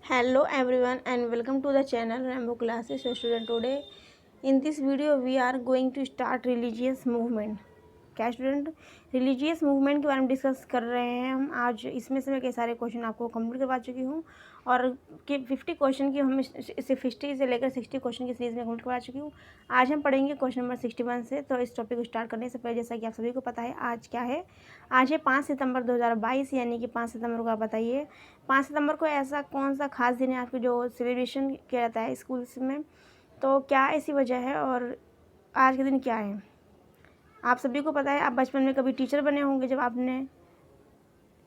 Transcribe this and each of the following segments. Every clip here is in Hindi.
Hello everyone and welcome to the channel Rainbow Classes. So student, today in this video we are going to start religious movement. क्या स्टूडेंट रिलीजियस मूवमेंट के बारे में डिस्कस कर रहे हैं हम आज। इसमें से मैं कई सारे क्वेश्चन आपको कंप्लीट करवा चुकी हूँ और कि 50 क्वेश्चन की हम इसे 50 से लेकर 60 क्वेश्चन की सीरीज़ में कंप्लीट करवा चुकी हूँ। आज हम पढ़ेंगे क्वेश्चन नंबर 61 से। तो इस टॉपिक को स्टार्ट करने से पहले जैसा कि आप सभी को पता है आज क्या है, आज है 5 सितंबर 2022, यानी कि 5 सितंबर को आप बताइए 5 सितंबर को ऐसा कौन सा खास दिन है आपको जो सेलिब्रेशन किया जाता है स्कूल्स में। तो क्या ऐसी वजह है और आज के दिन क्या है। आप सभी को पता है, आप बचपन में कभी टीचर बने होंगे जब आपने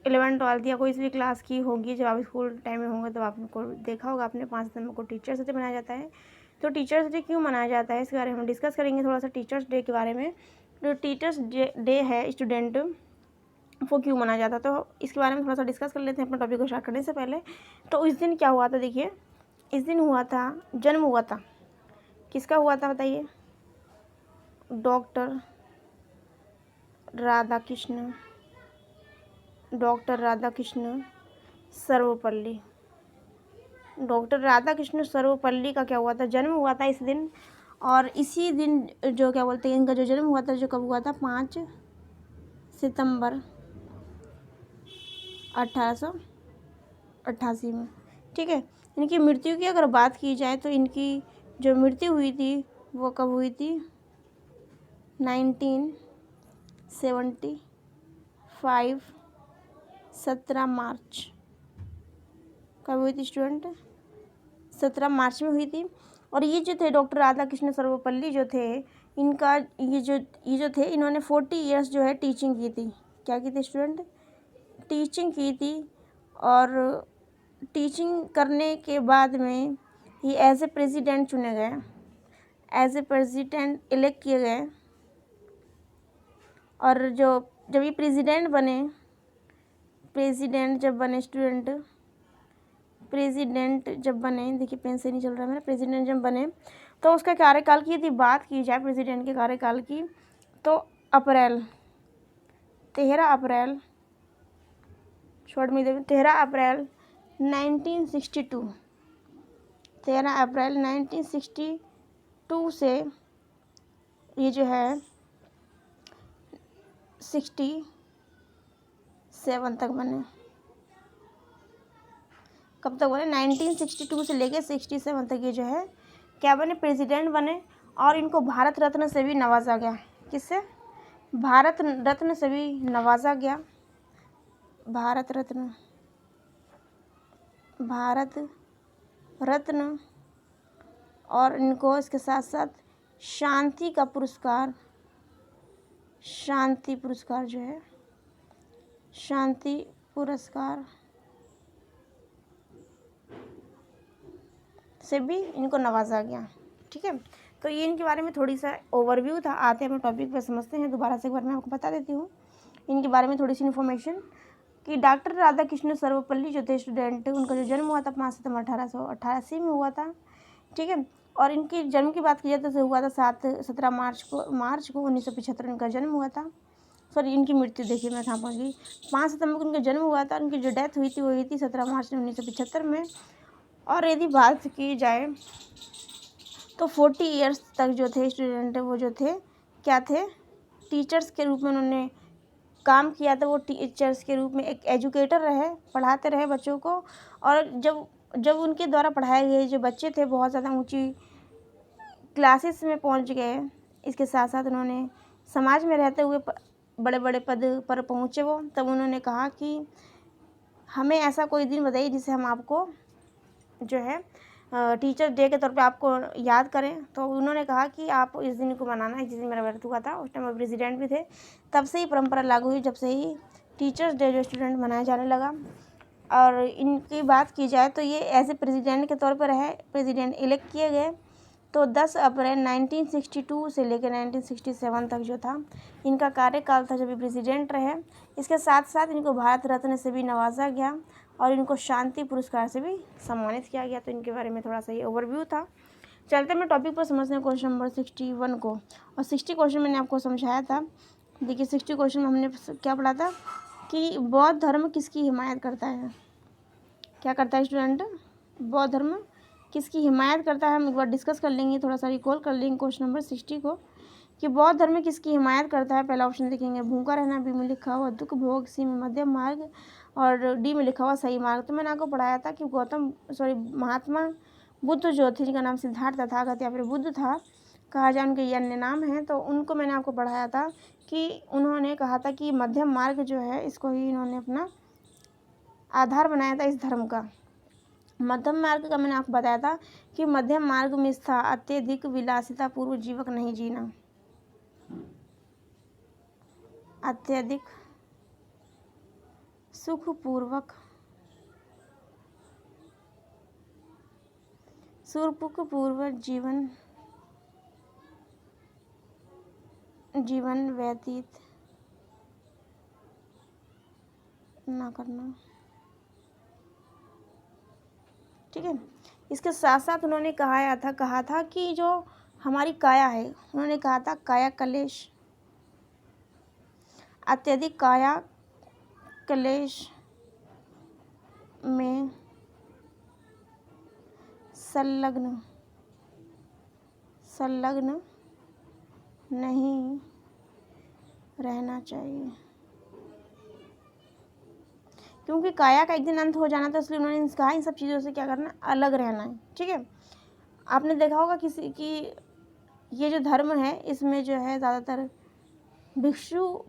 11 12 या कोई सी भी क्लास की होगी। जब आप स्कूल टाइम में होंगे तो आपको देखा होगा आपने 5 सितंबर को टीचर्स डे मनाया जाता है। तो टीचर्स डे क्यों मनाया जाता है इसके बारे में हम डिस्कस करेंगे थोड़ा सा टीचर्स डे के बारे में। जो टीचर्स डे है स्टूडेंट, वो क्यों मनाया जाता है तो इसके बारे में थोड़ा सा डिस्कस कर लेते हैं अपना टॉपिक को स्टार्ट करने से पहले। तो इस दिन क्या हुआ था, देखिए इस दिन हुआ था, जन्म हुआ था, किसका हुआ था बताइए, डॉक्टर राधाकृष्ण सर्वपल्ली। डॉक्टर राधाकृष्ण सर्वपल्ली का क्या हुआ था, जन्म हुआ था इस दिन। और इसी दिन जो क्या बोलते हैं, इनका जो जन्म हुआ था, जो कब हुआ था, 5 सितंबर 1888 में। ठीक है, इनकी मृत्यु की अगर बात की जाए तो इनकी जो मृत्यु हुई थी वो कब हुई थी, 1975 17 मार्च। कब हुई थी स्टूडेंट, 17 मार्च में हुई थी। और ये जो थे डॉक्टर राधाकृष्ण सर्वपल्ली जो थे, इनका ये जो थे, इन्होंने 40 ईयर्स जो है टीचिंग की थी। क्या की थी स्टूडेंट, टीचिंग की थी। और टीचिंग करने के बाद में ये एज ए प्रेसिडेंट चुने गए, एज ए प्रेसिडेंट इलेक्ट किए गए। और जब ये प्रेसिडेंट जब बने, देखिए पेन से नहीं चल रहा मेरा, प्रेसिडेंट जब बने तो उसका कार्यकाल की यदि बात की जाए प्रेसिडेंट के कार्यकाल की, तो 13 अप्रैल 1962, 13 अप्रैल 1962 से ये जो है 67 तक बने। कब तक बने, 1962 से लेके 67 तक ये जो है क्या बने, प्रेसिडेंट बने। और इनको भारत रत्न से भी नवाजा गया। किससे, भारत रत्न से भी नवाजा गया, भारत रत्न। और इनको इसके साथ साथ शांति पुरस्कार जो है, शांति पुरस्कार से भी इनको नवाजा गया। ठीक है, तो ये इनके बारे में थोड़ी सा ओवरव्यू था। आते हैं अपने टॉपिक पर, समझते हैं। दोबारा से एक बार मैं आपको बता देती हूँ इनके बारे में थोड़ी सी इन्फॉर्मेशन कि डॉक्टर राधाकृष्ण सर्वपल्ली जो थे स्टूडेंट, उनका जो जन्म हुआ था 5 सितंबर 1888 में हुआ था। ठीक है, और इनके जन्म की बात की जाए तो हुआ था 17 मार्च को 1975 इनका जन्म हुआ था। सॉरी, इनकी मृत्यु देखिए मैं कहाँ पहुँच गई, 5 सितंबर को इनका जन्म हुआ था। उनकी जो डेथ हुई थी वो हुई थी 17 मार्च 1975 में। और यदि बात की जाए तो 40 ईयर्स तक जो थे स्टूडेंट, वो जो थे क्या थे, टीचर्स के रूप में उन्होंने काम किया था। वो टीचर्स के रूप में एक एजुकेटर रहे, पढ़ाते रहे बच्चों को। और जब उनके द्वारा पढ़ाए गए जो बच्चे थे बहुत ज़्यादा ऊंची क्लासेस में पहुंच गए, इसके साथ साथ उन्होंने समाज में रहते हुए बड़े बड़े पद पर पहुँचे वो, तब उन्होंने कहा कि हमें ऐसा कोई दिन बताइए जिसे हम आपको जो है टीचर डे के तौर पे आपको याद करें। तो उन्होंने कहा कि आप इस दिन को मनाना है, जिस दिन मेरा बर्थ हुआ था। उस टाइम वो प्रेसिडेंट भी थे। तब से ही परंपरा लागू हुई, जब से ही टीचर्स डे जो स्टूडेंट मनाया जाने लगा। और इनकी बात की जाए तो ये एज ए प्रेसिडेंट के तौर पर रहे, प्रेसिडेंट इलेक्ट किए गए। तो 10 अप्रैल 1962 से लेकर 1967 तक जो था इनका कार्यकाल था जब ये प्रेसिडेंट रहे। इसके साथ साथ इनको भारत रत्न से भी नवाजा गया और इनको शांति पुरस्कार से भी सम्मानित किया गया। तो इनके बारे में थोड़ा सा ये ओवरव्यू था। चलते मैं टॉपिक पर समझते हैं क्वेश्चन नंबर 61 को। और 60 क्वेश्चन मैंने आपको समझाया था। देखिए 60 क्वेश्चन में हमने क्या पढ़ा था कि बौद्ध धर्म किसकी हिमायत करता है। क्या करता है स्टूडेंट, बौद्ध धर्म किसकी हिमायत करता है, हम एक बार डिस्कस कर लेंगे, थोड़ा सा रिकॉल कर लेंगे क्वेश्चन नंबर 60 को कि बौद्ध धर्म किसकी हिमायत करता है। पहला ऑप्शन देखेंगे भूखा रहना, बी में लिखा हुआ दुख भोग, सी में मध्यम मार्ग और डी में लिखा हुआ सही मार्ग। तो मैंने आपको पढ़ाया था कि महात्मा बुद्ध जो थे, जिनका नाम सिद्धार्थ तथागत या फिर बुद्ध था कहा जाए, उनके ये अन्य नाम हैं, तो उनको मैंने आपको पढ़ाया था कि उन्होंने कहा था कि मध्यम मार्ग जो है इसको ही इन्होंने अपना आधार बनाया था इस धर्म का। मध्यम मार्ग का मैंने आपको बताया था कि मध्यम मार्ग में था अत्यधिक विलासिता पूर्व जीवन नहीं जीना, अत्यधिक सुखपूर्वक जीवन व्यतीत ना करना। ठीक है, इसके साथ साथ उन्होंने कहा था कि जो हमारी काया है, उन्होंने कहा था काया क्लेश, अत्यधिक काया क्लेश में संलग्न नहीं रहना चाहिए, क्योंकि काया का एक दिन अंत हो जाना था, इसलिए उन्होंने कहा इन सब चीज़ों से क्या करना, अलग रहना है। ठीक है, आपने देखा होगा किसी की ये जो धर्म है इसमें जो है ज़्यादातर भिक्षु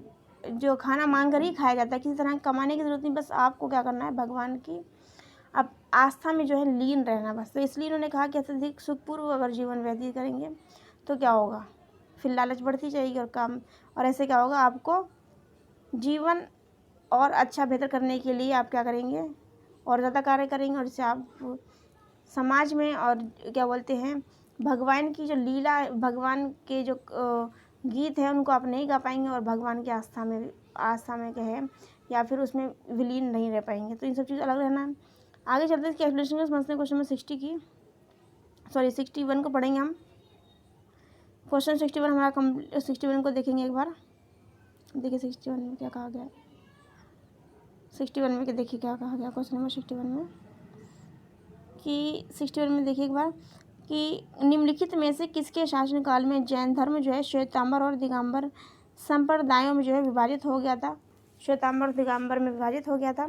जो खाना मांग कर ही खाया जाता है, किसी तरह कमाने की ज़रूरत नहीं, बस आपको क्या करना है, भगवान की अब आस्था में जो है लीन रहना बस। तो इसलिए उन्होंने कहा कि अत्यधिक सुखपूर्व अगर जीवन व्यतीत करेंगे तो क्या होगा, फिर लालच बढ़ती जाएगी और ऐसे क्या होगा, आपको जीवन और अच्छा बेहतर करने के लिए आप क्या करेंगे, और ज़्यादा कार्य करेंगे, और इससे आप समाज में और क्या बोलते हैं भगवान की जो लीला, भगवान के जो गीत हैं उनको आप नहीं गा पाएंगे, और भगवान की आस्था में कहे या फिर उसमें विलीन नहीं रह पाएंगे। तो इन सब चीज़ अलग रहना है। आगे चलते हैं कैलकुलेशन को समझते हैं। क्वेश्चन नंबर 61 को पढ़ेंगे हम। क्वेश्चन 61 हमारा 61 को देखेंगे एक बार। देखिए 61 में क्या कहा गया, 61 में देखिए क्या कहा गया क्वेश्चन नंबर 61 में कि 61 में देखिए एक बार कि निम्नलिखित में से किसके शासनकाल में जैन धर्म जो है श्वेतांबर और दिगंबर संप्रदायों में जो है विभाजित हो गया था, श्वेतांबर और दिगंबर में विभाजित हो गया था।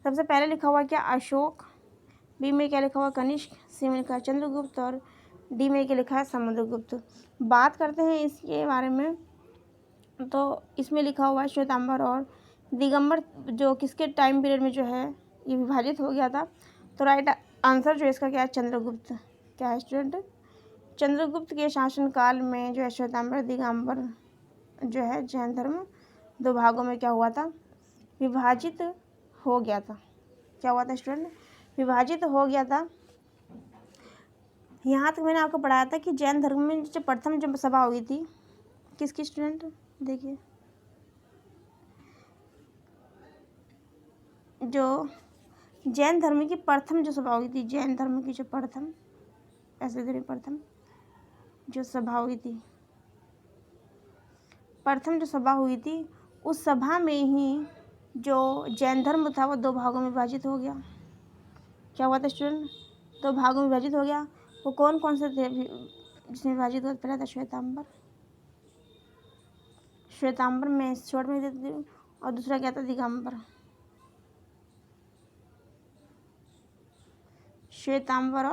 सबसे पहले लिखा हुआ क्या, अशोक, बी में क्या लिखा हुआ कनिष्क, सी में लिखा है चंद्रगुप्त और डी में क्या लिखा है समुद्रगुप्त। बात करते हैं इसके बारे में, तो इसमें लिखा हुआ है श्वेतांबर और दिगंबर जो किसके टाइम पीरियड में जो है ये विभाजित हो गया था। तो राइट आंसर जो इसका क्या है, चंद्रगुप्त। क्या है स्टूडेंट, चंद्रगुप्त के शासनकाल में जो है श्वेतांबर दिगंबर जो है जैन धर्म दो भागों में क्या हुआ था, विभाजित हो गया था। क्या हुआ था स्टूडेंट, विभाजित हो गया था। यहाँ तक मैंने आपको पढ़ाया था कि जैन धर्म में जो प्रथम जब सभा हुई थी किसकी स्टूडेंट, देखिए जो जैन धर्म की प्रथम जो सभा हुई थी, जैन धर्म की जो प्रथम जो सभा हुई थी, प्रथम जो सभा हुई थी उस सभा में ही जो जैन धर्म था वो दो भागों में विभाजित हो गया। क्या हुआ था स्टूडेंट, दो भागों में विभाजित हो गया। वो कौन कौन से थे जिसमें विभाजित हुआ, पहला था श्वेतांबर में शॉर्ट में देती थी, और दूसरा क्या था दिगंबर। श्वेतांबर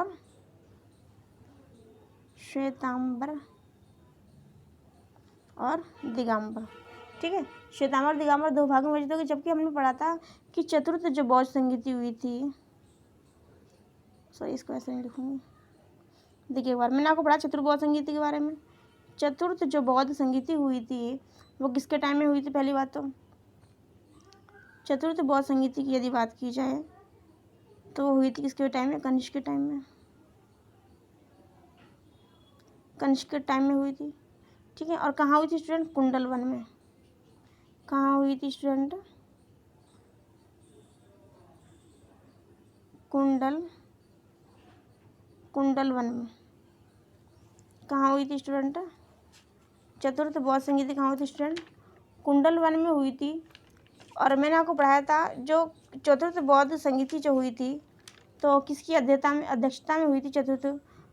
और दिगंबर। ठीक है, श्वेतांबर और दिगंबर दो भागों में विभाजित हो गए। जबकि हमने पढ़ा था कि चतुर्थ जो बौद्ध संगीति हुई थी, सॉरी इसको ऐसे नहीं लिखूंगी, देखिए एक बार मैंने आपको पढ़ा चतुर्बौद्ध संगीति के बारे में। चतुर्थ जो बौद्ध संगीति हुई थी वो किसके टाइम में हुई थी, पहली बात तो चतुर्थ बौद्ध संगीति की यदि बात की जाए तो वो हुई थी किसके टाइम में, कनिष्क के टाइम में, कनिष्क के टाइम में हुई थी। ठीक है, और कहाँ हुई थी स्टूडेंट, कुंडल वन में। कहाँ हुई थी स्टूडेंट, कुंडल वन में। कहाँ हुई थी स्टूडेंट, चतुर्थ बौद्ध संगीति कहाँ हुई थी स्टूडेंट, कुंडल वन में हुई थी। और मैंने आपको पढ़ाया था जो चतुर्थ बौद्ध संगीति जो हुई थी तो किसकी अध्यक्षता में हुई थी चतुर्थ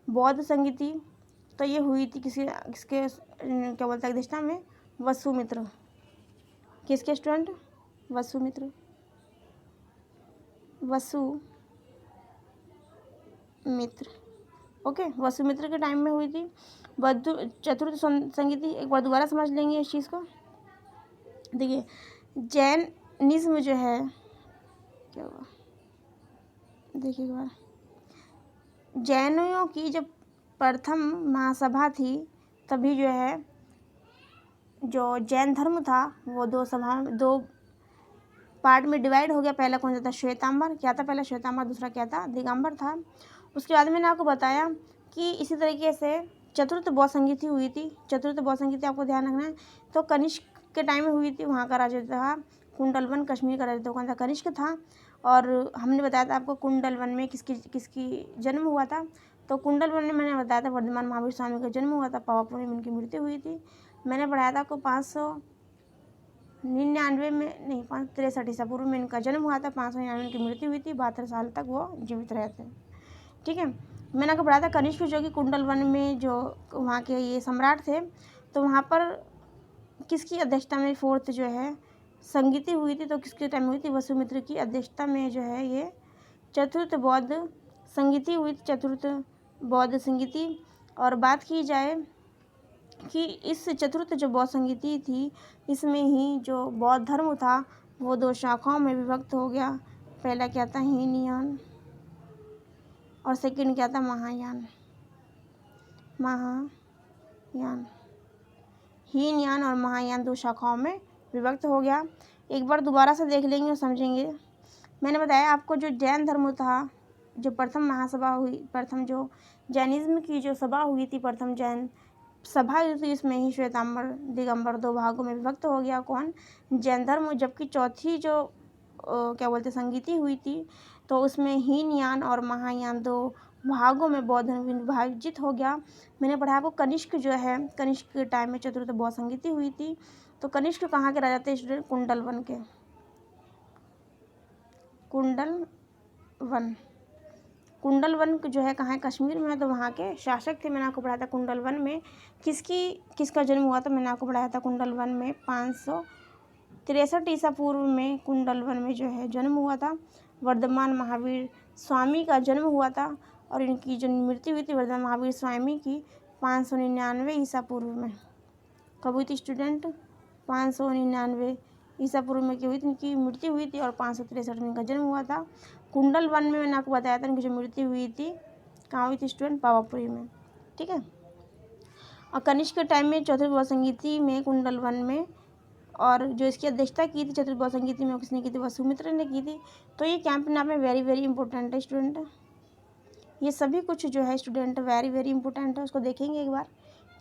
बौद्ध संगीति? तो ये हुई थी किसके क्या बोलते हैं अध्यक्षता में? वसुमित्र। किसके स्टूडेंट? वसुमित्र। वसुमित्र, ओके, वसुमित्र के टाइम में हुई थी चतुर्थ संगीति। एक बार दोबारा समझ लेंगे इस चीज़ को। देखिए, जैनिज्म जो है, क्या हुआ, देखिए एक बार, जैनियों की जब प्रथम महासभा थी तभी जो है जो जैन धर्म था वो दो पार्ट में डिवाइड हो गया। पहला कौन सा था? श्वेतांबर। क्या था पहला? श्वेतांबर। दूसरा क्या था? दिगंबर था। उसके बाद मैंने आपको बताया कि इसी तरीके से चतुर्थ बौद्ध संगीति हुई थी। चतुर्थ बौद्ध संगीति आपको ध्यान रखना है। तो कनिष्क के टाइम में हुई थी। वहाँ का राजा था कुंडलवन। कश्मीर का राजा कौन था? कनिष्क था। और हमने बताया था आपको कुंडलवन में किसकी जन्म हुआ था। तो कुंडलवन में मैंने बताया था वर्धमान महावीर स्वामी का जन्म हुआ था। पावापुरी में उनकी मृत्यु हुई थी। मैंने पढ़ाया था आपको 599 में नहीं 563 ईसा पूर्व में इनका जन्म हुआ था। 599 इनकी मृत्यु हुई थी। 72 साल तक वो जीवित रहे थे। ठीक है, मैंने आपको बताया था कनिष्क जो कि कुंडलवन में जो वहाँ के ये सम्राट थे, तो वहाँ पर किसकी अध्यक्षता में फोर्थ जो है संगीति हुई थी? तो किसके टाइम हुई थी? वसुमित्र की अध्यक्षता में जो है ये चतुर्थ बौद्ध संगीति हुई थी। चतुर्थ बौद्ध संगीति। और बात की जाए कि इस चतुर्थ जो बौद्ध संगीति थी इसमें ही जो बौद्ध धर्म था वो दो शाखाओं में विभक्त हो गया। पहला क्या था? हीनयान, और सेकंड क्या था? महायान। हीनयान और महायान दो शाखाओं में विभक्त हो गया। एक बार दोबारा से देख लेंगे और समझेंगे। मैंने बताया आपको जो जैन धर्म था, जो प्रथम महासभा हुई, प्रथम जो जैनिज्म की जो सभा हुई थी, प्रथम जैन सभा हुई थी, इसमें ही श्वेतांबर दिगंबर दो भागों में विभक्त हो गया। कौन? जैन धर्म। जबकि चौथी जो क्या बोलते संगीति हुई थी तो उसमें हीनयान और महायान दो भागों में बौद्ध धर्म विभाजित हो गया। मैंने पढ़ा आपको कनिष्क जो है, कनिष्क के टाइम में चतुर्थ बौद्ध संगीति हुई थी। तो कनिष्क कहाँ के राजा थे स्टूडेंट? कुंडलवन के। कुंडलवन जो है कहाँ है? कश्मीर में है। तो वहाँ के शासक थे। मैंने आपको पढ़ाया था कुंडलवन में किसका जन्म हुआ था? मैंने आपको पढ़ाया था कुंडलवन में 563 ईसा पूर्व में कुंडलवन में जो है जन्म हुआ था। वर्धमान महावीर स्वामी का जन्म हुआ था। और इनकी जो मृत्यु हुई थी वर्धमान महावीर स्वामी की 599 ईसा पूर्व में। कब हुई थी स्टूडेंट? 599 ईसा पूर्व में की हुई थी इनकी मृत्यु हुई थी। और 563 में इनका जन्म हुआ था। कुंडलवन में मैंने आपको बताया था इनकी जो मृत्यु हुई थी कहाँ हुई थी स्टूडेंट? पावापुरी में। ठीक है, और कनिष्क के टाइम में चौथे बौद्ध संगीति में कुंडलवन में, और जो इसकी अध्यक्षता की थी चतुर्थ बौद्ध संगीति में किसने की थी? वसुमित्र ने की थी। तो ये कैंप नाम में वेरी वेरी इंपॉर्टेंट है स्टूडेंट। ये सभी कुछ जो है स्टूडेंट वेरी वेरी इंपॉर्टेंट है, उसको देखेंगे एक बार।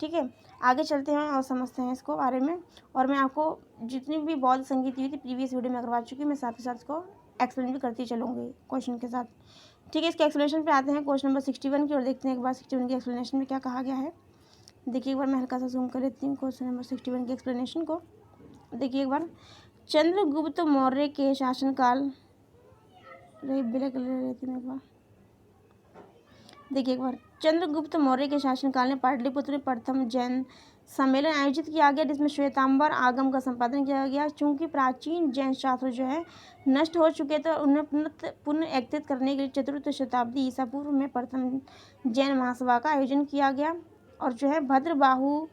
ठीक है, आगे चलते हैं और समझते हैं इसको बारे में। और मैं आपको जितनी भी बौद्ध संगीत हुई थी प्रीवियस वीडियो में करवा चुकी हूँ, मैं साथ ही साथ इसको एक्सप्लेन भी करती चलूँगी क्वेश्चन के साथ। ठीक है, इसके एक्सप्लेनेशन पे आते हैं क्वेश्चन नंबर 61 की और देखते हैं एक बार 61 के एक्सप्लेनेशन में क्या कहा गया है। देखिए एक बार मैं हल्का सा जूम कर लेती हूँ क्वेश्चन नंबर 61 के एक्सप्लेनेशन को। देखिए एक बार, चंद्रगुप्त मौर्य के शासनकाल देखिए एक बार, चंद्रगुप्त मौर्य के शासनकाल में पाटलिपुत्र में प्रथम जैन सम्मेलन आयोजित किया गया जिसमें श्वेतांबर आगम का संपादन किया गया। चूंकि प्राचीन जैन शास्त्र जो है नष्ट हो चुके थे, उन्हें पुनः एकत्रित करने के लिए चतुर्थ शताब्दी ईसा पूर्व में प्रथम जैन महासभा का आयोजन किया गया। और जो है भद्रबाहु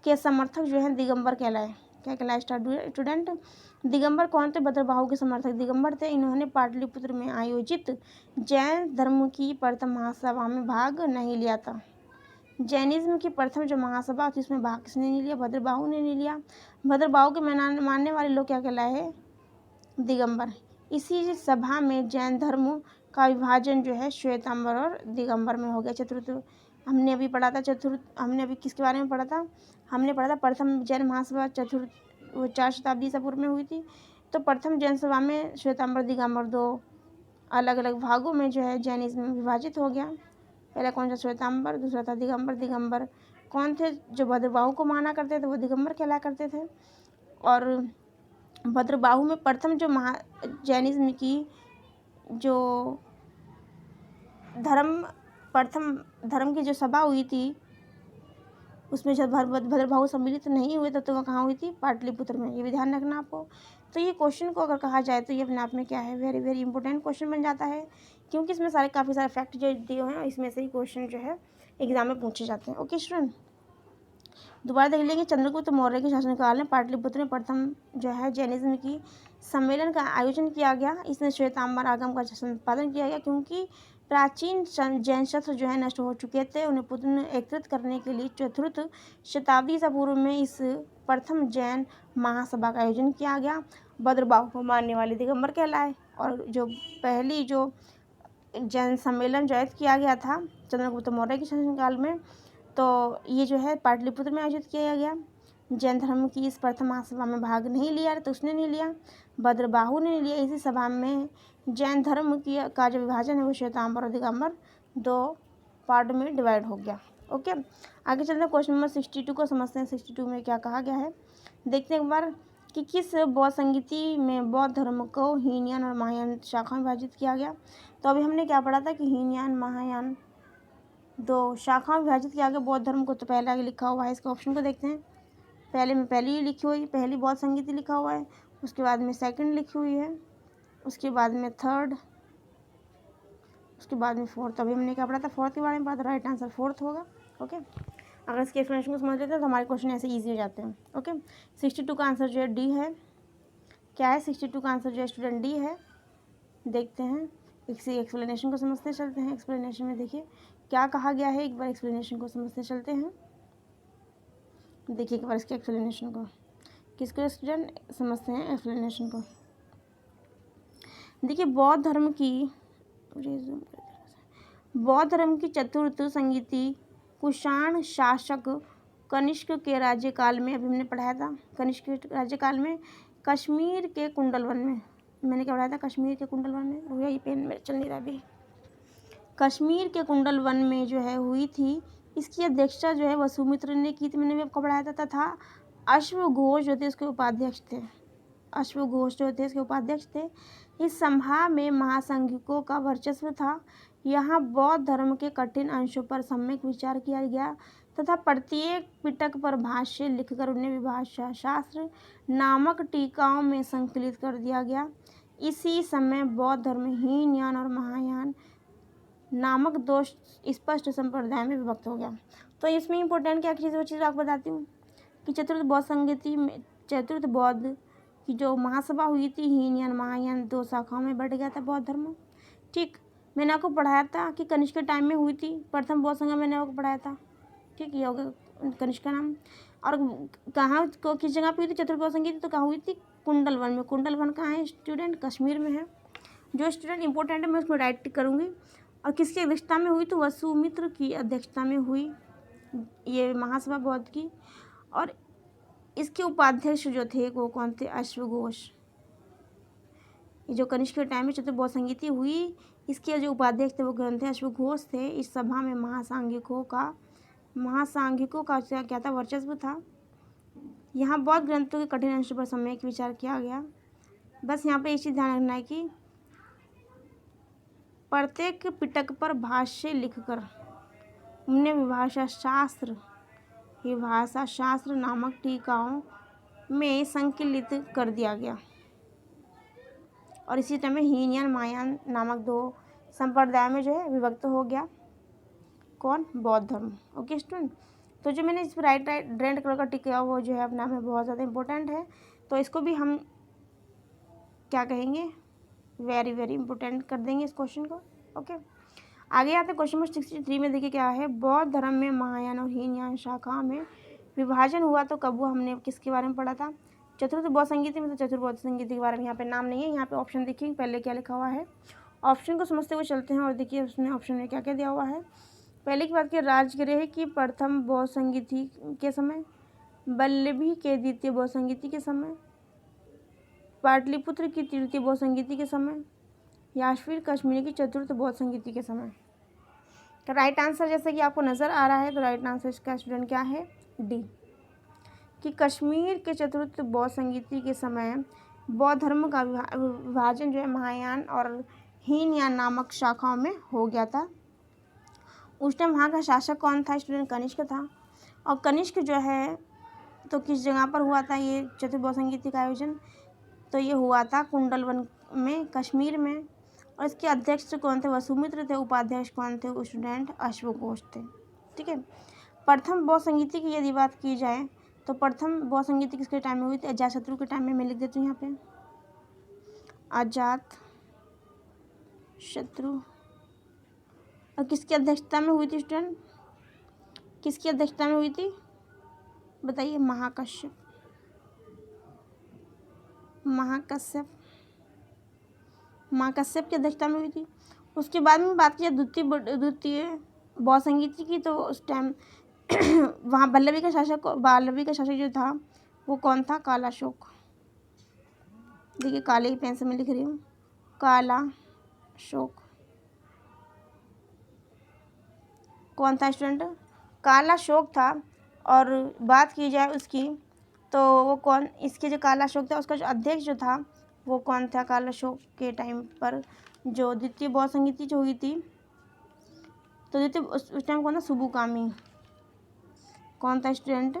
के समर्थक जो है दिगंबर कहलाए। क्या कहलाए स्टूडेंट? दिगंबर कौन थे? भद्रबाहु के समर्थक दिगंबर थे। इन्होंने पाटलिपुत्र में आयोजित जैन धर्म की प्रथम महासभा में भाग नहीं लिया था। जैनिज्म की प्रथम जो महासभा थी उसमें भाग किसने नहीं लिया? भद्रबाहु ने नहीं लिया। भद्रबाहु के मानने वाले लोग क्या कहलाए? दिगंबर। इसी सभा में जैन धर्म का विभाजन जो है श्वेतांबर और दिगंबर में हो गया। चतुर्थ हमने अभी पढ़ा था, हमने अभी किसके बारे में पढ़ा था? हमने पढ़ा था प्रथम जैन महासभा 4 शताब्दी ईसा पूर्व में हुई थी। तो प्रथम जैन सभा में श्वेतांबर दिगंबर दो अलग अलग भागों में जो है जैनिज्म में विभाजित हो गया। पहला कौन सा? श्वेतांबर, दूसरा था दिगंबर। दिगंबर कौन थे? जो भद्रबाहु को माना करते थे वो दिगंबर कहला करते थे। और भद्रबाहु में प्रथम जो जैनिज्म की जो प्रथम धर्म की जो सभा हुई थी उसमें जब भद्रभाहु सम्मिलित नहीं हुए तो वह कहाँ हुई थी? पाटलिपुत्र में। ये भी ध्यान रखना आपको। तो ये क्वेश्चन को अगर कहा जाए तो ये अपने आप में क्या है? वेरी वेरी इंपॉर्टेंट क्वेश्चन बन जाता है, क्योंकि इसमें काफ़ी सारे फैक्ट जो दिए हुए हैं इसमें से ही क्वेश्चन जो है एग्जाम में पूछे जाते हैं। ओके स्टूडेंट, दोबारा देख लेंगे। चंद्रगुप्त मौर्य के शासनकाल में पाटलिपुत्र में प्रथम जो है जैनिज्म की सम्मेलन का आयोजन किया गया। इसमें श्वेतांबर आगम का संपादन किया गया, क्योंकि प्राचीन जैन शस्त्र जो है नष्ट हो चुके थे, उन्हें पुनः एकत्रित करने के लिए 4th शताब्दी ईसा पूर्व में इस प्रथम जैन महासभा का आयोजन किया गया। भद्रबाहु को मानने वाले दिगंबर कहलाए। और जो पहली जो जैन सम्मेलन जो आयोजित किया गया था चंद्रगुप्त मौर्य के शासनकाल में, तो ये जो है पाटलिपुत्र में आयोजित किया गया। जैन धर्म की इस प्रथम महासभा में भाग नहीं लिया, तो उसने नहीं लिया, भद्रबाहु ने लिया। इसी सभा में जैन धर्म का जो विभाजन है वो श्वेतांबर और दिगंबर 2 पार्ट में डिवाइड हो गया। ओके, आगे चलते हैं क्वेश्चन नंबर 62 को समझते हैं। 62 में क्या कहा गया है देखते हैं एक बार, कि किस बौद्ध संगीति में बौद्ध धर्म को हीनयान और महायान शाखा में विभाजित किया गया। तो अभी हमने क्या पढ़ा था कि हीनयान महायान 2 शाखा में विभाजित किया गया बौद्ध धर्म को। तो पहले आगे लिखा हुआ है, इसके ऑप्शन को देखते हैं। पहले में पहली लिखी हुई, पहली बौद्ध संगीति लिखा हुआ है, उसके बाद में सेकंड लिखी हुई है, उसके बाद में थर्ड, उसके बाद में फोर्थ। अभी हमने क्या पढ़ा था? फोर्थ के बारे में पढ़ा था। राइट आंसर फोर्थ होगा। ओके, अगर इसके एक्सप्लेनेशन को समझ लेते हैं तो हमारे क्वेश्चन ऐसे ईजी हो जाते हैं। ओके, 62 का आंसर जो है डी है। क्या है? 62 का आंसर जो है स्टूडेंट डी है। देखते हैं, इसी एक्सप्लेनेशन को समझते चलते हैं। एक्सप्लेनेशन में देखिए क्या कहा गया है, एक बार एक्सप्लेनेशन को समझते चलते हैं। देखिए एक बार इसके एक्सप्लेनेशन को, किसको स्टूडेंट समझते हैं एक्सप्लेनेशन को। देखिए बौद्ध धर्म की 4th संगीति कुषाण शासक कनिष्क के राज्यकाल में, अभी हमने पढ़ाया था कनिष्क के राज्यकाल में, कश्मीर के कुंडलवन में, मैंने क्या पढ़ाया था? कश्मीर के कुंडलवन में। भैया ये पेन मेरे चल नहीं रहा अभी। कश्मीर के कुंडलवन में जो है हुई थी। इसकी अध्यक्षता जो है वसुमित्र ने की थी, मैंने भी आपको पढ़ाया था। तथा अश्वघोष जो थे इसके उपाध्यक्ष थे। अश्वघोष जो थे इसके उपाध्यक्ष थे। इस सभा में महासंघिकों का वर्चस्व था। यहाँ बौद्ध धर्म के कठिन अंशों पर सम्यक विचार किया गया तथा प्रत्येक पिटक पर भाष्य लिखकर उन्हें विभाषा शास्त्र नामक टीकाओं में संकलित कर दिया गया। इसी समय बौद्ध धर्म हीनयान और महायान नामक 2 स्पष्ट संप्रदाय में विभक्त हो गया। तो इसमें इंपॉर्टेंट क्या चीज़, वो चीज़ आपको बताती हूँ कि 4th बौद्ध संगीति में 4th बौद्ध की जो महासभा हुई थी, हीनयान महायान 2 शाखाओं में बढ़ गया था बौद्ध धर्म। ठीक, मैंने आपको पढ़ाया था कि कनिष्क के टाइम में हुई थी प्रथम बौद्ध संगम, मैंने आपको पढ़ाया था। ठीक, ये होगा कनिष्क का नाम। और कहाँ को किस जगह पे हुई थी 4th बौद्ध संगीति? तो कहाँ हुई थी? कुंडलवन में। कुंडलवन कहाँ है स्टूडेंट? कश्मीर में है। जो स्टूडेंट इंपॉर्टेंट है मैं उसमें राइट करूँगी। और किसकी अध्यक्षता में हुई? तो वसुमित्र की अध्यक्षता में हुई ये महासभा बौद्ध की। और इसके उपाध्यक्ष जो थे वो कौन थे? अश्वघोष। जो कनिष्क के टाइम में 4th बौद्ध संगीति हुई, इसके जो उपाध्यक्ष थे वो कौन थे? अश्वघोष थे। इस सभा में महासांघिकों का क्या था? वर्चस्व था। यहाँ बौद्ध ग्रंथों के कठिन अंशों पर सम्यक विचार किया गया। बस यहाँ पे एक चीज़ ध्यान रखना है कि प्रत्येक पिटक पर भाष्य लिखकर उन्हें विभाषा शास्त्र नामक टीकाओं में संकलित कर दिया गया। और इसी टाइम में हीनयान महायान नामक 2 संप्रदाय में जो है विभक्त हो गया। कौन? बौद्ध धर्म। ओके स्टूडेंट, तो जो मैंने इस पर राइट रेड कलर का टिक किया वो जो है अपने आप में बहुत ज़्यादा इंपॉर्टेंट है। तो इसको भी हम क्या कहेंगे? वेरी वेरी इंपॉर्टेंट कर देंगे इस क्वेश्चन को। ओके, आगे आते हैं क्वेश्चन नंबर 63 में। देखिए क्या है, बौद्ध धर्म में महायान और हीनयान शाखा में विभाजन हुआ तो कब हुआ? हमने किसके बारे में पढ़ा था? 4th बौद्ध संगीति में। तो 4th बौद्ध संगीति के बारे में यहाँ पे नाम नहीं है, यहाँ पे ऑप्शन देखिए पहले क्या लिखा हुआ है। ऑप्शन को समझते हुए चलते हैं और देखिए उसने ऑप्शन में क्या क्या दिया हुआ है। पहले की बात की, राजगृह की प्रथम बौद्ध संगीति के समय, वल्लभी के 2य बौद्ध संगीति के समय, पाटलिपुत्र की 3य बौद्ध संगीति के समय, या फिर कश्मीर की 4th बौद्ध संगीति के समय। तो राइट आंसर जैसे कि आपको नज़र आ रहा है, तो राइट आंसर इसका स्टूडेंट क्या है? डी, कि कश्मीर के 4th बौद्ध संगीति के समय बौद्ध धर्म का विभाजन जो है महायान और हीनयान नामक शाखाओं में हो गया था। उस टाइम वहाँ का शासक कौन था स्टूडेंट? कनिष्क था। और कनिष्क जो है तो किस जगह पर हुआ था ये चतुर्भुज संगीति का आयोजन? तो ये हुआ था कुंडलवन में, कश्मीर में। और इसके अध्यक्ष कौन थे? वसुमित्र थे। उपाध्यक्ष कौन थे? स्टूडेंट अश्वघोष थे। ठीक है। प्रथम बौद्ध संगीति की यदि बात की जाए तो प्रथम बौद्ध संगीति किसके टाइम में हुई थी? अजातशत्रु के टाइम में। मैं लिख देती हूँ यहाँ पे, अजात शत्रु। और किसकी अध्यक्षता में हुई थी स्टूडेंट? किसकी अध्यक्षता में हुई थी बताइए? महाकश्यप। महाकश्यप की अध्यक्षता में हुई थी। उसके बाद में बात की द्वितीय बौद्ध संगीति की, तो उस टाइम वहाँ बल्लभी का शासक जो था वो कौन था? कालाशोक। देखिए काले ही पेन से मैं लिख रही हूँ, कालाशोक। कौन था स्टूडेंट? कालाशोक था। और बात की जाए उसकी तो वो कौन, इसके जो कालाशोक था उसका जो अध्यक्ष जो था वो कौन था? कालाशोक के टाइम पर जो द्वितीय बौद्ध संगीति जो हुई थी, तो द्वितीय उस टाइम कौन था? सुबुकामी। कौन था स्टूडेंट?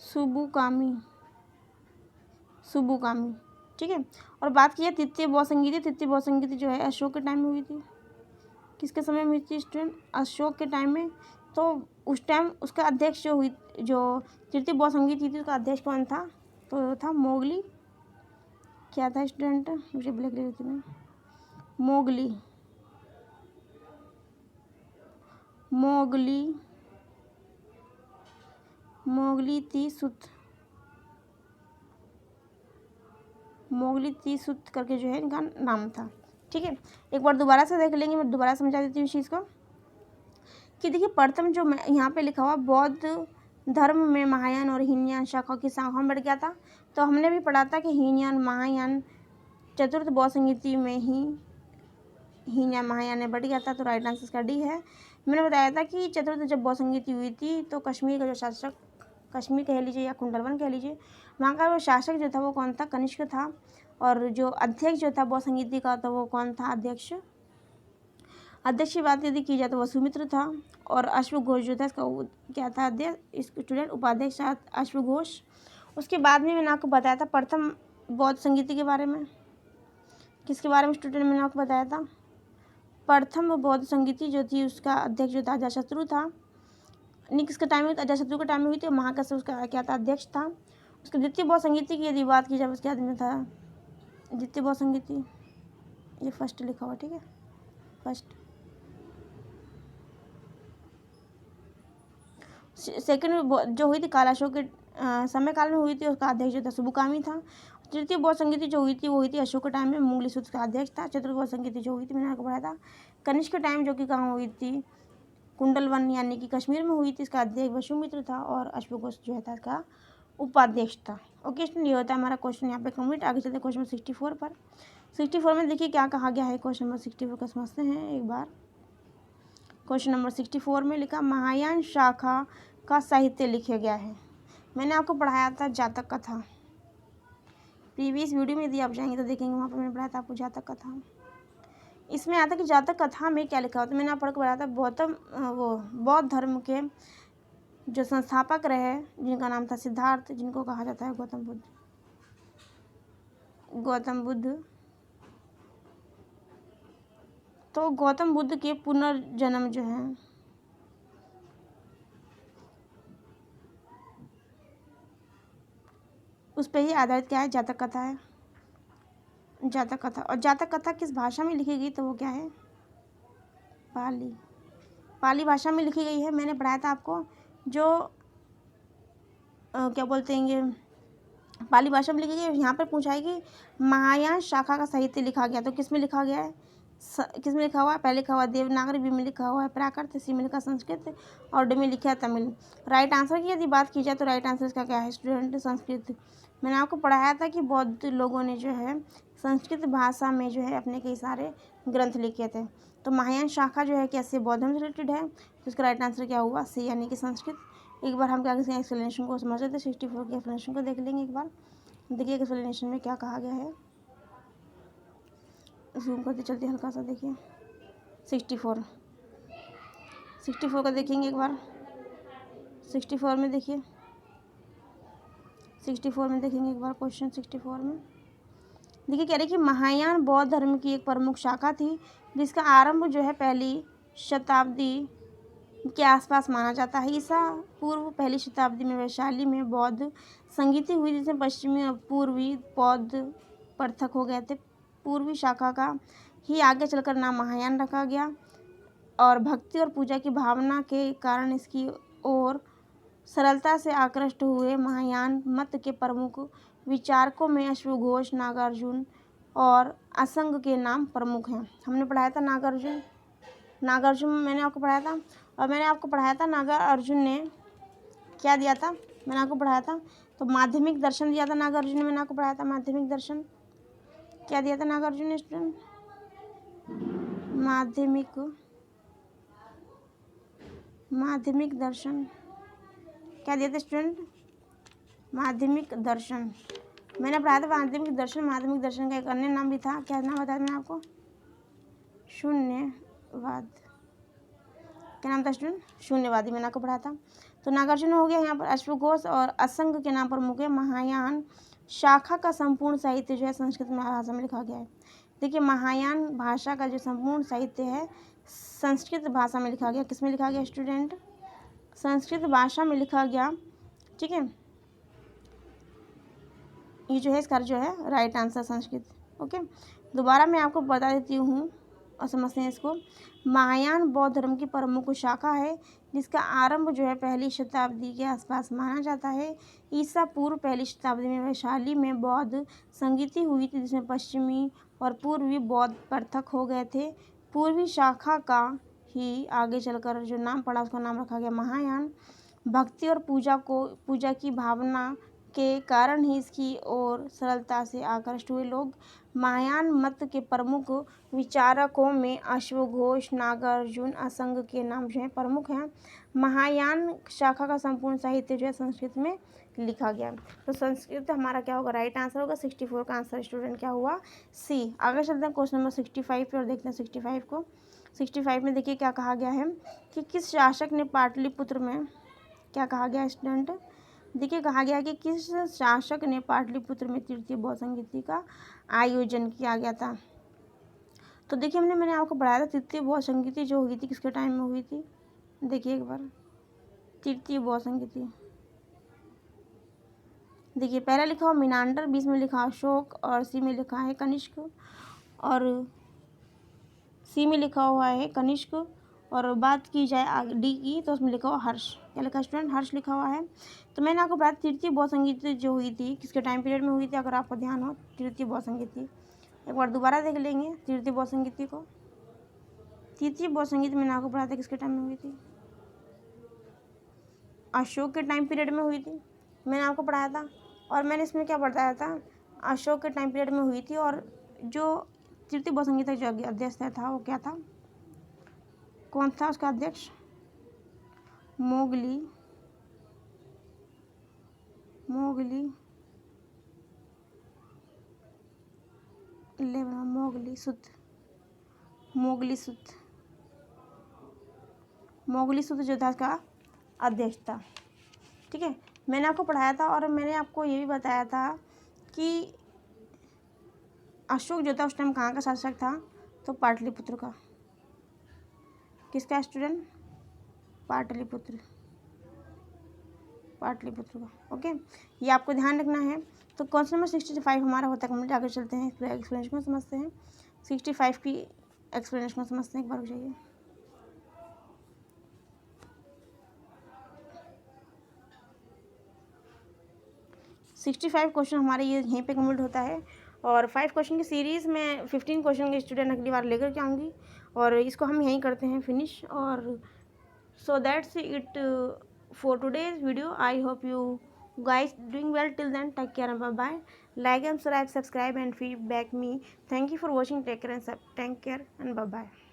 सुबुकामी। ठीक है। और बात की है तृतीय बौद्ध संगीति जो है अशोक के टाइम में हुई थी। किसके समय में हुई थी स्टूडेंट? अशोक के टाइम में। तो उस टाइम उसका अध्यक्ष जो तृतीय बौद्ध संगीति थी उसका अध्यक्ष कौन था? तो वो था मोगली। क्या था स्टूडेंट? मुझे ब्लैक ले लेती मैं। मोगली तीसुत करके जो है इनका नाम था। ठीक है। एक बार दोबारा से देख लेंगे, मैं दोबारा समझा देती हूँ इस चीज़ को कि देखिए प्रथम जो यहाँ पे लिखा हुआ बौद्ध धर्म में महायान और हीनयान शाखाओं की शाखा में बढ़ गया था। तो हमने भी पढ़ा था कि हीनयान महायान चतुर्थ बौद्ध संगीति में ही हीनयान महायान में बढ़ गया था। तो राइट आंसर इसका डी है। मैंने बताया था कि चतुर्थ जब बौद्ध संगीति हुई थी तो कश्मीर का जो शासक, कश्मीर कह लीजिए या कुंडलवन कह लीजिए, वहाँ का जो शासक जो था वो कौन था? कनिष्क था। और जो अध्यक्ष जो था बौद्ध संगीति का तो वो कौन था? अध्यक्ष की बात यदि की जाए तो वसुमित्र था। और अश्वघोष जो था इसका क्या था? अध्यक्ष। स्टूडेंट उपाध्यक्ष अश्वघोष। उसके बाद में मैंने आपको बताया था प्रथम बौद्ध संगीति के बारे में। किसके बारे में स्टूडेंट? मैंने आपको बताया था प्रथम बौद्ध संगीति जो थी उसका अध्यक्ष जो था अजातशत्रु था। नहीं, किसके टाइम में? अजातशत्रु के टाइम में हुई थी। महाकश्यप उसका क्या था? अध्यक्ष था। उसके द्वितीय बौद्ध संगीति की यदि बात की जाए उसके बाद में था द्वितीय बौद्ध संगीति, ये फर्स्ट लिखा हुआ। ठीक है, फर्स्ट। सेकंड जो हुई थी कालाशोक के समय काल में हुई थी, उसका अध्यक्ष जो था सुबुकामी था। तृतीय बौद्ध संगीति जो हुई थी वो हुई थी अशोक के टाइम में, मोगलीसुत का अध्यक्ष था। चतुर्थ बौद्ध संगीति जो हुई थी मैंने आपको बताया था कनिष्क के टाइम, जो कि कहाँ हुई थी? कुंडलवन यानी कि कश्मीर में हुई थी। इसका अध्यक्ष वसुमित्र था और अश्वघोष जो था इसका उपाध्यक्ष था। ओके स्टूडेंट, ये होता है हमारा क्वेश्चन यहाँ पे कंप्लीट। आगे चलते क्वेश्चन नंबर 64 पर। 64 में देखिए क्या कहा गया है। क्वेश्चन नंबर 64 का समझते हैं एक बार। क्वेश्चन नंबर 64 में लिखा महायान शाखा का साहित्य लिखा गया है। मैंने आपको पढ़ाया था जातक कथा। प्रीवियस वीडियो में यदि आप जाएंगे तो देखेंगे वहाँ पर मैंने पढ़ाया था आपको जातक कथा। इसमें आता कि जातक कथा में क्या लिखा होता है। मैंने आप पढ़ के बताया था बौद्ध धर्म के जो संस्थापक रहे जिनका नाम था सिद्धार्थ, जिनको कहा जाता है गौतम बुद्ध। तो गौतम बुद्ध के पुनर्जन्म जो है उस पर ही आधारित क्या है? जातक कथा है। जातक कथा। और जातक कथा किस भाषा में लिखी गई? तो वो क्या है? पाली भाषा में लिखी गई है। मैंने पढ़ाया था आपको जो क्या बोलते हैं ये पाली भाषा में लिखी गई है। यहाँ पर पूछा है कि महायान शाखा का साहित्य लिखा गया, तो किस में लिखा गया है? किस में लिखा हुआ है? पहले लिखा हुआ है देवनागरी, बी में लिखा हुआ है प्राकृत, सी में लिखा संस्कृत और डी में लिखा है तमिल। राइट आंसर की यदि बात की जाए तो राइट आंसर इसका क्या है स्टूडेंट? संस्कृत। मैंने आपको पढ़ाया था कि बौद्ध लोगों ने जो है संस्कृत भाषा में जो है अपने कई सारे ग्रंथ लिखे थे। तो महायान शाखा जो है कैसे बौद्ध से रिलेटेड है, तो इसका राइट आंसर क्या हुआ? सी यानी कि संस्कृत। एक बार हम क्या एक्सप्लेनेशन को समझ लेते हैं। 64 के एक्सप्लेनेशन को देख लेंगे एक बार। देखिए एक्सप्लेनेशन में क्या कहा गया है। जूम करते चलते हल्का सा, देखिए 64 का देखेंगे एक बार। 64 में देखिए, 64 में देखेंगे एक बार क्वेश्चन। 64 में देखिए कह रहे कि महायान बौद्ध धर्म की एक प्रमुख शाखा थी जिसका आरंभ जो है पहली शताब्दी के आसपास माना जाता है। ईसा पूर्व पहली शताब्दी में वैशाली में बौद्ध संगीति हुई जिसमें पश्चिमी और पूर्वी बौद्ध पृथक हो गए थे। पूर्वी शाखा का ही आगे चलकर नाम महायान रखा गया और भक्ति और पूजा की भावना के कारण इसकी ओर सरलता से आकृष्ट हुए महायान मत के प्रमुख विचारकों में अश्वघोष, नागार्जुन और असंग के नाम प्रमुख हैं। हमने पढ़ाया था नागार्जुन मैंने आपको पढ़ाया था, और मैंने आपको पढ़ाया था नागार्जुन ने क्या दिया था, मैंने आपको पढ़ाया था तो माध्यमिक दर्शन दिया था नागार्जुन ने। मैंने आपको पढ़ाया था माध्यमिक दर्शन, क्या दिया था नागार्जुन ने स्टूडेंट? माध्यमिक दर्शन क्या दिया था स्टूडेंट? माध्यमिक दर्शन मैंने पढ़ाया था माध्यमिक दर्शन। माध्यमिक दर्शन का एक अन्य नाम भी था, क्या नाम बताया मैंने आपको? शून्यवाद। क्या नाम था स्टूडेंट? शून्यवादी, मैंने आपको पढ़ा था। तो नागार्जुन हो गया। यहाँ पर अश्वघोष और असंग के नाम पर मुख्य महायान शाखा का संपूर्ण साहित्य जो है संस्कृत भाषा में लिखा गया है। देखिए महायान भाषा का जो संपूर्ण साहित्य है संस्कृत भाषा में लिखा गया। किस में लिखा गया स्टूडेंट? संस्कृत भाषा में लिखा गया। ठीक है, ये जो है इसका जो है राइट आंसर संस्कृत। ओके, दोबारा मैं आपको बता देती हूँ और समझते हैं इसको। महायान बौद्ध धर्म की प्रमुख शाखा है जिसका आरंभ जो है पहली शताब्दी के आसपास माना जाता है। ईसा पूर्व पहली शताब्दी में वैशाली में बौद्ध संगीति हुई थी जिसमें पश्चिमी और पूर्वी बौद्ध पृथक हो गए थे। पूर्वी शाखा का ही आगे चलकर जो नाम पड़ा उसका नाम रखा गया महायान। भक्ति और पूजा की भावना के कारण ही इसकी ओर सरलता से आकृष्ट हुए लोग। महायान मत के प्रमुख विचारकों में अश्वघोष, नागार्जुन, असंग के नाम जो है प्रमुख हैं। महायान शाखा का संपूर्ण साहित्य जो है संस्कृत में लिखा गया। तो संस्कृत हमारा क्या होगा? राइट आंसर होगा। 64 का आंसर स्टूडेंट क्या हुआ? सी। आगे चलते हैं क्वेश्चन नंबर 65 पे और देखते हैं 65 को। 65 में देखिए क्या कहा गया है कि किस शासक ने पाटलिपुत्र में, क्या कहा गया स्टूडेंट? देखिए कहा गया कि किस शासक ने पाटलिपुत्र में तृतीय बौद्ध संगीति का आयोजन किया गया था। तो देखिए मैंने आपको पढ़ाया था तृतीय बौद्ध संगीति जो हुई थी किसके टाइम में हुई थी? देखिए एक बार तृतीय बौद्ध संगीति। देखिए पहला लिखा हुआ मिनांडर, बीच में लिखा अशोक और सी में लिखा है कनिष्क, और सी में लिखा हुआ है कनिष्क, और बात की जाए डी की तो उसमें लिखा हुआ हर्ष। क्या लिखा स्टूडेंट? हर्ष लिखा हुआ है। तो मैंने आपको बताया तृतीय बौद्ध संगीति जो हुई थी किसके टाइम पीरियड में हुई थी, अगर आपको ध्यान हो तृतीय बौद्ध संगीति। एक बार दोबारा देख लेंगे तृतीय बौद्ध संगीति को। तृतीय बौद्ध संगीति मैंने आपको पढ़ाया था किसके टाइम में हुई थी? अशोक के टाइम पीरियड में हुई थी, मैंने आपको पढ़ाया था। और मैंने इसमें क्या बताया था? अशोक के टाइम पीरियड में हुई थी। और जो तृतीय बौद्ध संगीत का जो अध्यक्ष था वो क्या था, कौन था उसका अध्यक्ष? मोगली सुत जो था उसका अध्यक्ष था। ठीक है, मैंने आपको पढ़ाया था और मैंने आपको ये भी बताया था कि अशोक जो था उस टाइम कहाँ का शासक था? तो पाटलिपुत्र का। किसका स्टूडेंट? पाटलिपुत्र का। ओके, ये आपको ध्यान रखना है। तो क्वेश्चन नंबर 65 हमारा होता है कंप्लीट। आगे चलते हैं एक्सप्लेनेशन को समझते हैं। 65 की एक्सप्लेनेशन को समझते हैं, एक बार हो जाइए। सिक्सटी 65 क्वेश्चन हमारे ये यहीं पे कंप्लीट होता है। और 5 क्वेश्चन की सीरीज़ में 15 क्वेश्चन के स्टूडेंट अगली बार लेकर के आऊँगी और इसको हम यहीं करते हैं फिनिश। और so that's it for today's video. I hope you guys doing well till then. Take care and bye bye. Like and subscribe and feedback me. Thank you for watching. Take care and bye bye.